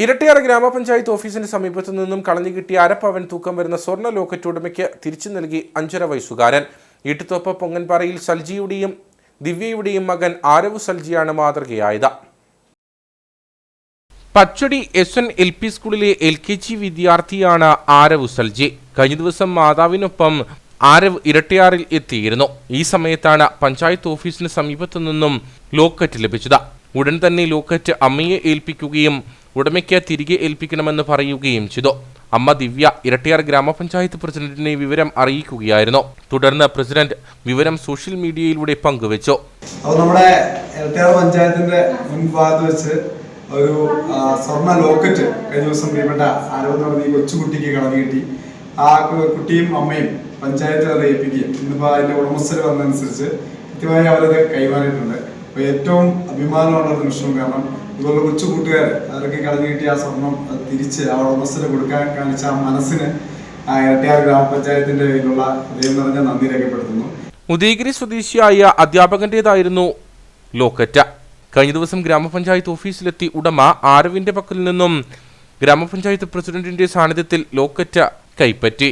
ഇരട്ടിയാർ ഗ്രാമപഞ്ചായത്ത് ഓഫീസിന് സമീപത്തു നിന്നും കളഞ്ഞു കിട്ടിയ അരപ്പവൻ തൂക്കം വരുന്ന സ്വർണ്ണ ലോക്കറ്റ് ഉടമയ്ക്ക് തിരിച്ചു നൽകി 5.5 വയസ്സുകാരൻ. ഈട്ടുതോപ്പ് പൊങ്ങൻപാറയിൽ സൽജിയുടെയും ദിവ്യയുടെയും മകൻ ആരവ് സൽജിയാണ് മാതൃകയായത്. പച്ചടി SNLP സ്കൂളിലെ LKG വിദ്യാർത്ഥിയാണ് ആരവ് സൽജി. കഴിഞ്ഞ ദിവസം മാതാവിനൊപ്പം ആരവ് ഇരട്ടിയാറിൽ എത്തിയിരുന്നു. ഈ സമയത്താണ് പഞ്ചായത്ത് ഓഫീസിന് സമീപത്തു നിന്നും ലോക്കറ്റ് ലഭിച്ചത്. ഉടൻ തന്നെ ലോക്കറ്റ് അമ്മയെ ഏൽപ്പിക്കുകയും ഉടമയ്ക്ക് തിരികെ ഏൽപ്പിക്കണമെന്ന് പറയുകയും ചെയ്തു. അമ്മ ദിവ്യ ഇരട്ടിയാർ ഗ്രാമപഞ്ചായത്ത് പ്രസിഡന്റിനെ വിവരം അറിയിക്കുകയായിരുന്നു. തുടർന്ന് പ്രസിഡന്റ് വിവരം സോഷ്യൽ മീഡിയയിലൂടെ പങ്കുവച്ചു. നമ്മുടെ ഇരട്ടിയാർ പഞ്ചായത്തിന്റെ മുൻഭാഗത്ത് വെച്ച് ഒരു സ്വർണ്ണ ലോക്കറ്റ് കഴിഞ്ഞ ദിവസം പ്രിയപ്പെട്ട ആരോപണം ഈ കൊച്ചുകുട്ടിക്ക് കളഞ്ഞു കിട്ടി. ആ കുട്ടിയും അമ്മയും പഞ്ചായത്ത് അറിയിപ്പിക്കുകയും ഇന്നിപ്പോൾ അതിന്റെ ഉടമസ്ഥർ വന്നതനുസരിച്ച് കൃത്യമായി അവരത് കൈമാറിയിട്ടുണ്ട്. അപ്പോൾ ഏറ്റവും അഭിമാനമുള്ള നിമിഷം, കാരണം ഇതുപോലെ കൊച്ചു കൂട്ടുകാർ അവരൊക്കെ കളഞ്ഞു കിട്ടിയ ആ സ്വർണം തിരിച്ച് ആ ഉടമസ്ഥന് കൊടുക്കാൻ കാണിച്ച ആ മനസ്സിന് ഇരട്ടിയാർ ഗ്രാമപഞ്ചായത്തിന്റെ പേരിലുള്ള ഹൃദയം നിറഞ്ഞ നന്ദി രേഖപ്പെടുത്തുന്നു. ഉദയഗിരി സ്വദേശിയായ അധ്യാപകന്റേതായിരുന്നു ലോക്കറ്റ്. കഴിഞ്ഞ ദിവസം ഗ്രാമപഞ്ചായത്ത് ഓഫീസിലെത്തി ഉടമ ആരവിന്റെ പക്കൽ നിന്നും ഗ്രാമപഞ്ചായത്ത് പ്രസിഡന്റിന്റെ സാന്നിധ്യത്തിൽ ലോക്കറ്റ് കൈപ്പറ്റി.